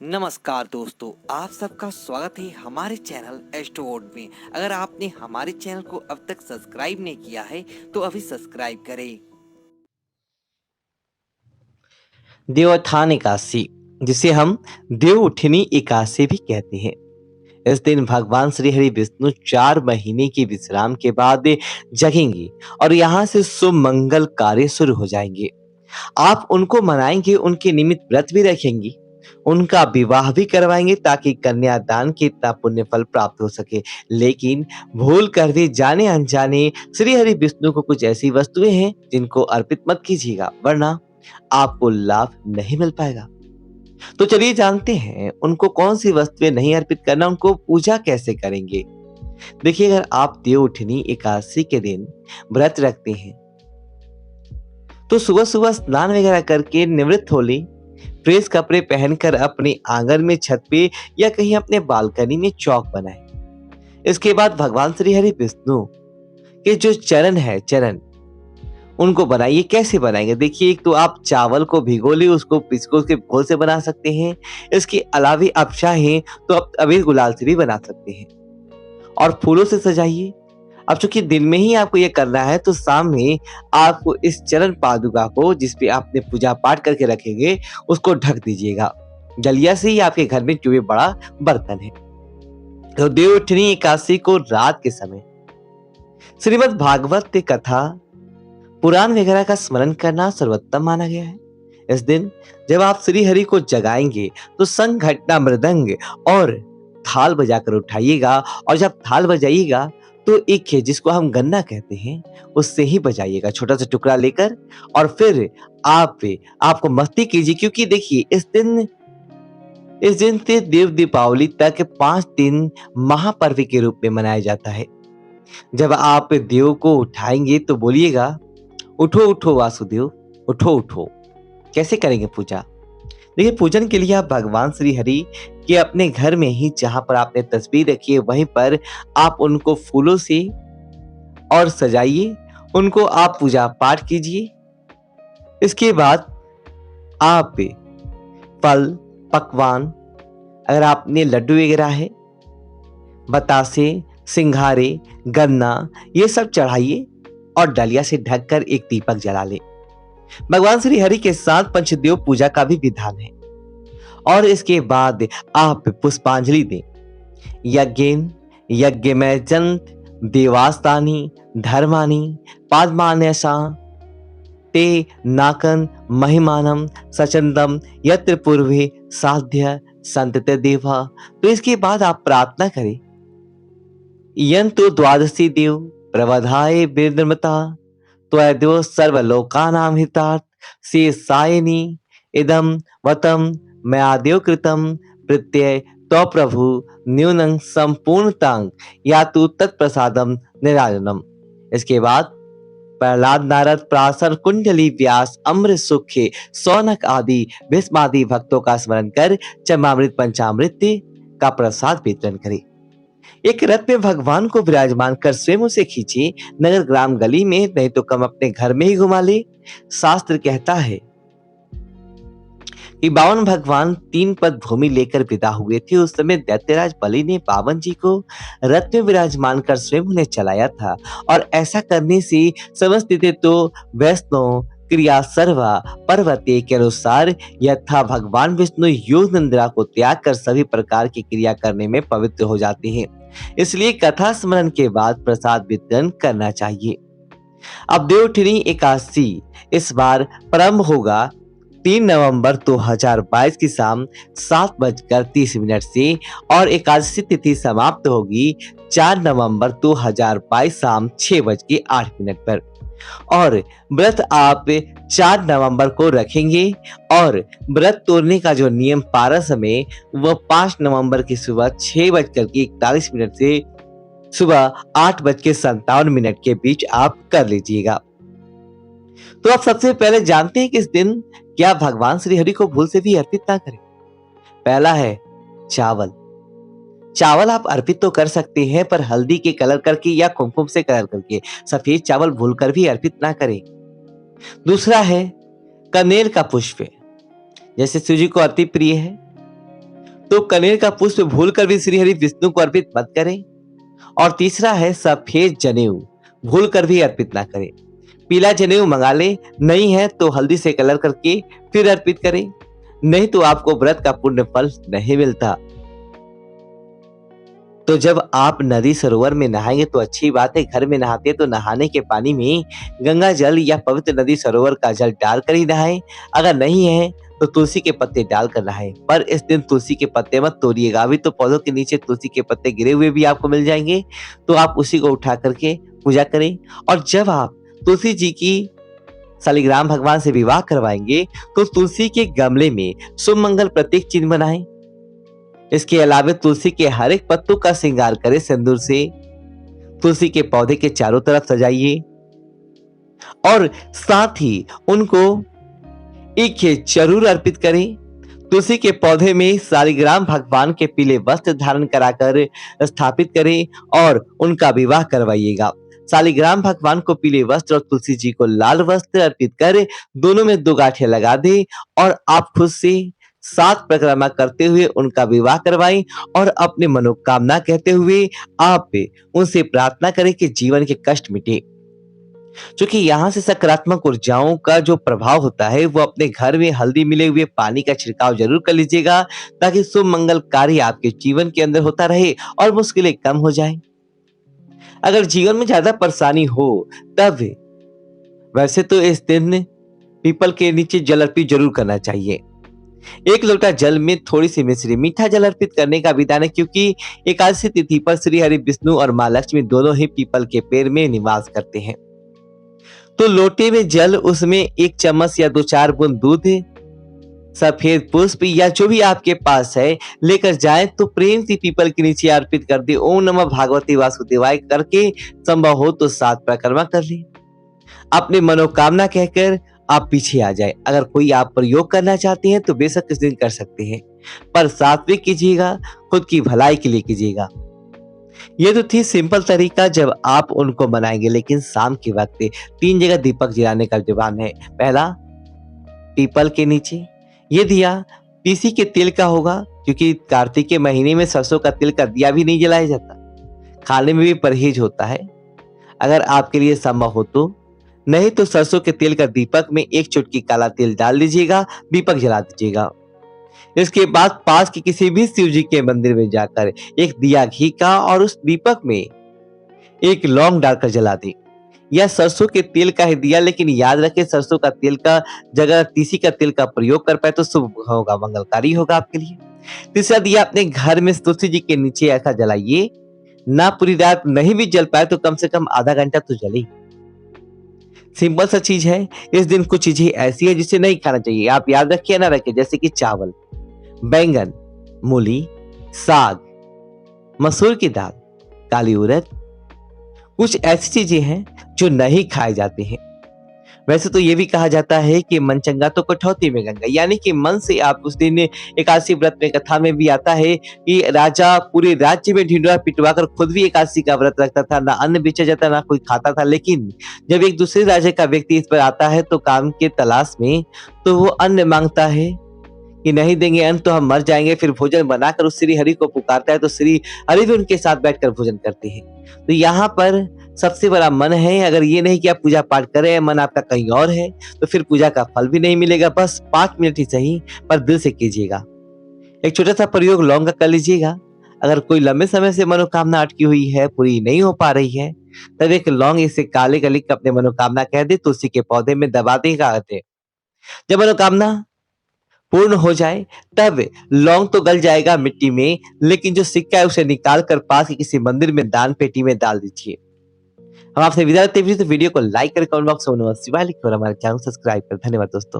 नमस्कार दोस्तों, आप सबका स्वागत है हमारे चैनल एस्ट्रोवर्ड में। अगर आपने हमारे चैनल को अब तक सब्सक्राइब नहीं किया है तो अभी सब्सक्राइब करें। देवोत्थान एकादशी, जिसे हम देवउठनी एकादशी भी कहते हैं। इस दिन भगवान श्री हरि विष्णु 4 महीने के विश्राम के बाद जगेंगे और यहाँ से शुभ मंगल कार्य शुरू हो जाएंगे। आप उनको मनाएंगे, उनके निमित्त व्रत भी रखेंगे, उनका विवाह भी करवाएंगे ताकि कन्यादान के इतना पुण्य फल प्राप्त हो सके। लेकिन भूल कर भी जाने अनजाने श्री हरि विष्णु को कुछ ऐसी वस्तुएं हैं जिनको अर्पित मत कीजिएगा, वरना आपको लाभ नहीं मिल पाएगा। तो चलिए जानते हैं उनको कौन सी वस्तुएं नहीं अर्पित करना, उनको पूजा कैसे करेंगे। देखिए, अगर आप देवउठनी एकादशी के दिन व्रत रखते हैं तो सुबह सुबह स्नान वगैरह करके निवृत्त हो लें। फ्रेश कपड़े पहनकर अपने आंगन में, छत पे या कहीं अपने बालकनी में चौक बनाएं। इसके बाद भगवान श्री हरि विष्णु के जो चरण उनको बनाइए। कैसे बनाएंगे? देखिए, एक तो आप चावल को भिगो ले, उसको पिसको के घोल से बना सकते हैं। इसके अलावे आप चाहें तो आप अबीर गुलाल से भी बना सकते हैं और फूलों से सजाइए। अब चूंकि दिन में ही आपको ये करना है तो शाम में आपको इस चरण पादुका को, जिसपे आपने पूजा पाठ करके रखेंगे, उसको ढक दीजिएगा। जलिया से ही आपके घर में जो भी बड़ा बर्तन है। तो देवउठनी एकादशी को रात के समय श्रीमद् भागवत कथा, पुराण वगैरह का स्मरण करना सर्वोत्तम माना गया है। इस दिन जब आप श्री हरि को जगाएंगे तो शंख, घंटा, मृदंग और थाल बजाकर उठाइएगा। और जब थाल बजाइएगा तो एक है जिसको हम गन्ना कहते हैं, उससे ही बजाइएगा, छोटा सा टुकड़ा लेकर। और फिर आपको मस्ती कीजिए, क्योंकि देखिए इस दिन से देव दीपावली तक 5 दिन महापर्व के रूप में मनाया जाता है। जब आप देव को उठाएंगे तो बोलिएगा, उठो उठो वासुदेव, उठो उठो। कैसे करेंगे पूजा? देखिए, पूजन के लिए आप भगवान श्री हरि के अपने घर में ही, जहां पर आपने तस्वीर रखी है, वहीं पर आप उनको फूलों से और सजाइए। उनको आप पूजा पाठ कीजिए। इसके बाद आप फल, पकवान, अगर आपने लड्डू वगैरह है, बतासे, सिंघारे, गन्ना, ये सब चढ़ाइए और डलिया से ढककर एक दीपक जला ले। भगवान श्री हरि के साथ पंचदेव पूजा का भी विधान है। और इसके बाद आप पुष्पांजलि दें। यज्ञेन यज्ञमय जंत देवास्तानि धर्मानि पादमान्यसा ते नाकन महिमानम सचंदम यत्र पूर्वे साध्य संतते देवा। तो इसके बाद आप प्रार्थना करें, यंतु द्वादशी देव प्रवधाय बिर्दमता त्वद्यो सर्वलोकानां हितार्थ शेषायनि इदं वतम मयादेव कृतं प्रत्यय तो प्रभु न्यूनं संपूर्णतां यातु तत्प्रसादम निराजनम। इसके बाद प्रहलाद, नारद, पराशर, कुंडली, व्यास, अम्र, सुखे, सौनक आदि भीष्मादि भक्तों का स्मरण कर चरमामृत पंचामृत का प्रसाद वितरण करें। एक रथ में भगवान को विराजमान कर स्वयं उसे खींचे, नगर ग्राम गली में, नहीं तो कम अपने घर में ही घुमा ले। शास्त्र कहता है कि 52 भगवान 3 पद भूमि लेकर विदा हुए थे। उस समय दैत्यराज बलि ने 52 जी को रथ में विराजमान कर स्वयं उन्हें चलाया था। और ऐसा करने से समझते तो वैष्णव क्रिया सर्वा पर्वते के अनुसार यथा भगवान विष्णु योग निंद्रा को त्याग कर सभी प्रकार की क्रिया करने में पवित्र हो जाते हैं। इसलिए कथा स्मरण के बाद प्रसाद वितरण करना चाहिए। अब देवउठनी एकादशी इस बार प्रारंभ होगा 3 नवंबर 2022 की शाम 7:30 से और एकादशी तिथि समाप्त होगी 4 नवंबर 2022 शाम 6:08 पर। और व्रत आप 4 नवंबर को रखेंगे और व्रत तोड़ने का जो नियम पारस में, वह 5 नवंबर की सुबह 6:41 से सुबह 8:57 के बीच आप कर लीजिएगा। तो आप सबसे पहले जानते हैं कि इस दिन क्या भगवान श्री हरि को भूल से भी अर्पित ना करें। पहला है चावल। चावल आप अर्पित तो कर सकते हैं, पर हल्दी के कलर करके या कुमकुम से कलर करके। सफेद चावल भूलकर भी अर्पित ना करें। दूसरा है कनेर का पुष्प, जैसे शिव जी को अति प्रिय है। तो कनेर का पुष्प भूलकर भी श्री हरि विष्णु को अर्पित मत करें। और तीसरा है सफेद जनेऊ, भूलकर भी अर्पित ना करें। पीला जनेऊ मंगा ले, नहीं है तो हल्दी से कलर करके फिर अर्पित करें, नहीं तो आपको व्रत का पुण्य फल नहीं मिलता। तो जब आप नदी सरोवर में नहाएंगे तो अच्छी बात है, घर में नहाते हैं तो नहाने के पानी में गंगा जल या पवित्र नदी सरोवर का जल डालकर ही नहाएं। अगर नहीं है तो तुलसी के पत्ते डालकर नहाएं, पर इस दिन तुलसी के पत्ते मत तोड़िएगा। अभी तो पौधों के नीचे तुलसी के पत्ते गिरे हुए भी आपको मिल जाएंगे, तो आप उसी को उठा करके पूजा करें। और जब आप तुलसी जी की शालिग्राम भगवान से विवाह करवाएंगे तो तुलसी के गमले में शुभ मंगल प्रतीक चिन्ह बनाएं। इसके अलावा तुलसी के हर एक पत्तों का श्रृंगार करें सिंदूर से। तुलसी के पौधे के चारों तरफ सजाइए और साथ ही उनको एक जरूर अर्पित करें। तुलसी के पौधे में शालिग्राम भगवान के पीले वस्त्र धारण कराकर स्थापित करें और उनका विवाह करवाइएगा। शालिग्राम भगवान को पीले वस्त्र और तुलसी जी को लाल वस्त्र अर्पित कर दोनों में 2 गांठें लगा दें और आप खुद से 7 परिक्रमा करते हुए उनका विवाह करवाएं और अपने मनोकामना कहते हुए आप उनसे प्रार्थना करें कि जीवन के कष्ट मिटे। क्योंकि यहाँ से सकारात्मक ऊर्जाओं का जो प्रभाव होता है वो अपने घर में हल्दी मिले हुए पानी का छिड़काव जरूर कर लीजिएगा, ताकि शुभ मंगल कार्य आपके जीवन के अंदर होता रहे और मुश्किलें कम हो जाएं। अगर जीवन में ज्यादा परेशानी हो तब वैसे तो इस दिन पीपल के नीचे जल अर्पित जरूर करना चाहिए। 1 लोटा जल में थोड़ी सी मिश्री मीठा जल अर्पित करने का विधान है, क्योंकि एकादशी तिथि पर श्री हरि विष्णु और मां लक्ष्मी दोनों ही पीपल के पेड़ में निवास करते हैं। तो लोटे में जल, उसमें 1 चम्मच या 2-4 बूंद दूध, सफेद पुष्प या जो भी आपके पास है लेकर जाएं तो प्रेम से पीपल के नीचे अर्पित कर दे। ओम नमः भागवती वासुदेवाय करके संभव हो तो 7 परिक्रमा कर ले। अपनी मनोकामना कहकर आप पीछे आ जाए। अगर कोई आप प्रयोग करना चाहते हैं तो बेशक इस दिन कर सकते हैं, पर सात्विक कीजिएगा, खुद की भलाई के लिए कीजिएगा। ये तो थी सिंपल तरीका जब आप उनको बनाएंगे, लेकिन शाम के वक्त 3 जगह दीपक जलाने का विधान है। पहला पीपल के नीचे, ये दिया तीसी के तिल का होगा, क्योंकि कार्तिक के महीने में सरसों का तिल का दिया भी नहीं जलाया जाता, खाने में भी परहेज होता है। अगर आपके लिए संभव हो तो, नहीं तो सरसों के तेल का दीपक में 1 चुटकी काला तेल डाल लीजिएगा, दीपक जला दीजिएगा। इसके बाद पास के किसी भी शिव जी के मंदिर में जाकर 1 दिया घी का और उस दीपक में 1 लौंग डालकर जला दें, या सरसों के तेल का ही दिया, लेकिन याद रखें सरसों का तेल का जगह तीसी का तेल का प्रयोग कर पाए तो शुभ होगा, मंगलकारी होगा आपके लिए। तीसरा दिया अपने घर में तुलसी जी के नीचे ऐसा जलाइए, ना पूरी रात नहीं भी जल पाए तो कम से कम आधा घंटा तो जले। सिंपल सा चीज है। इस दिन कुछ चीजें ऐसी है जिसे नहीं खाना चाहिए, आप याद रखिए ना रखिए, जैसे कि चावल, बैंगन, मूली, साग, मसूर की दाल, काली उड़द, कुछ ऐसी चीजें हैं जो नहीं खाए जाते हैं। वैसे तो ये भी कहा जाता है कि मन चंगा तो कठौती में गंगा, यानी कि मन से आप उस दिन एकादशी व्रत में कथा में भी आता है कि राजा पूरे राज्य में ढिंढोरा पिटवा कर खुद भी एकादशी का व्रत रखता था, ना अन्न बेचा जाता ना कोई खाता था। लेकिन जब एक दूसरे राज्य का व्यक्ति इस पर आता है तो काम के तलाश में, तो वो अन्न मांगता है कि नहीं देंगे अन्न तो हम मर जाएंगे, फिर भोजन बनाकर उस श्री हरि को पुकारता है तो श्री हरि भी उनके साथ बैठकर भोजन करते हैं। तो यहाँ पर सबसे बड़ा मन है। अगर ये नहीं कि आप पूजा पाठ करें, मन आपका कहीं और है, तो फिर पूजा का फल भी नहीं मिलेगा। बस 5 मिनट ही सही, पर दिल से कीजिएगा। एक छोटा सा प्रयोग लौंग का कर लीजिएगा। अगर कोई लंबे समय से मनोकामना अटकी हुई है, पूरी नहीं हो पा रही है, तब एक लौंग इसे काले का लिख अपने मनोकामना कह दे, तुलसी के पौधे में दबा देगा। जब मनोकामना पूर्ण हो जाए तब लौंग तो गल जाएगा मिट्टी में, लेकिन जो सिक्का है उसे निकाल कर पास के किसी मंदिर में दान पेटी में डाल दीजिए। हम आपसे विदा लेते हैं। वीडियो को लाइक करें, कमेंट बॉक्स में नमः शिवाय लिखकर हमारे चैनल सब्सक्राइब करें। धन्यवाद दोस्तों।